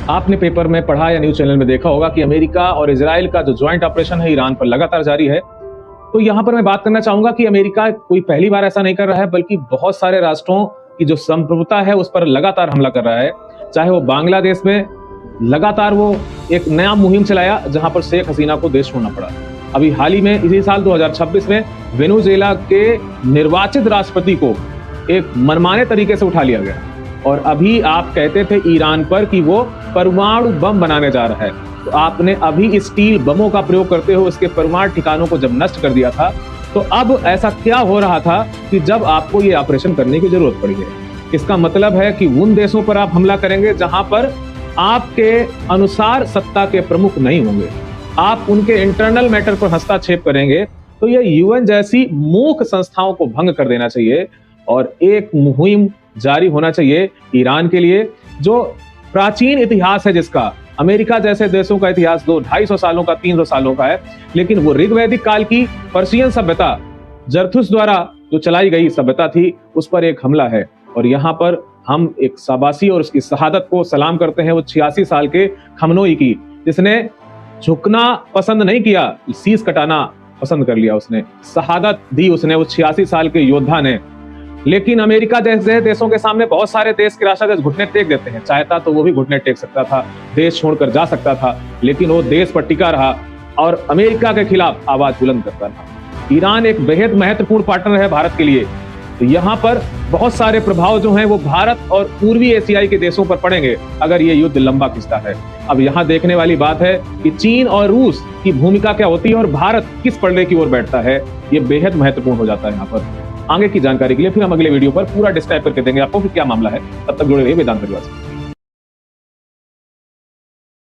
आपने पेपर में पढ़ा या न्यूज़ चैनल में देखा होगा कि अमेरिका और इजराइल का जो ज्वाइंट ऑपरेशन है ईरान पर लगातार जारी है। तो यहाँ पर मैं बात करना चाहूंगा कि अमेरिका कोई पहली बार ऐसा नहीं कर रहा है, बल्कि बहुत सारे राष्ट्रों की जो संप्रभुता है उस पर लगातार हमला कर रहा है। चाहे वो बांग्लादेश में लगातार वो एक नया मुहिम चलाया जहां पर शेख हसीना को देश छोड़ना पड़ा। अभी हाल ही में इसी साल 2026 में वेनेजुएला के निर्वाचित राष्ट्रपति को एक मनमाने तरीके से उठा लिया गया। और अभी आप कहते थे ईरान पर कि वो परमाणु बम बनाने जा रहा है, तो आपने अभी स्टील बमों का प्रयोग करते हुए उसके परमाणु ठिकानों को जब नष्ट कर दिया था, तो अब ऐसा क्या हो रहा था कि जब आपको ये ऑपरेशन करने की जरूरत पड़ी है। इसका मतलब है कि उन देशों पर आप हमला करेंगे जहां पर आपके अनुसार सत्ता के प्रमुख नहीं होंगे, आप उनके इंटरनल मैटर पर हस्तक्षेप करेंगे। तो ये यूएन जैसी मूक संस्थाओं को भंग कर देना चाहिए और एक मुहिम जारी होना चाहिए ईरान के लिए, जो प्राचीन इतिहास है जिसका अमेरिका जैसे देशों का इतिहास 200-250 सालों का, 300 सालों का है, लेकिन वो ऋग्वैदिक काल की पर्शियन सभ्यता जरथुस द्वारा जो चलाई गई सभ्यता थी उस पर एक हमला है। और यहाँ पर हम एक शाबाशी और उसकी शहादत को सलाम करते हैं वो 86 साल के खमनोई की, जिसने झुकना पसंद नहीं किया, शीश कटाना पसंद कर लिया। उसने शहादत दी, उसने वो 86 साल के योद्धा ने। लेकिन अमेरिका जैसे देशों के सामने बहुत सारे देश के राष्ट्रध्यक्ष घुटने टेक देते हैं। चाहता तो वो भी घुटने टेक सकता था, देश छोड़कर जा सकता था, लेकिन वो देश पर टिका रहा और अमेरिका के खिलाफ आवाज बुलंद करता रहा। ईरान एक बेहद महत्वपूर्ण पार्टनर है भारत के लिए, तो यहाँ पर बहुत सारे प्रभाव जो हैं वो भारत और पूर्वी एशियाई के देशों पर पड़ेंगे अगर ये युद्ध लंबा खिंचता है। अब यहाँ देखने वाली बात है कि चीन और रूस की भूमिका क्या होती है और भारत किस पलड़े की ओर बैठता है। ये बेहद महत्वपूर्ण हो जाता है। यहाँ पर आगे की जानकारी के लिए फिर हम अगले वीडियो पर पूरा डिस्क्राइब करके देंगे आपको कि क्या मामला है। तब तक जुड़े रहिए वेदांत परिवार से।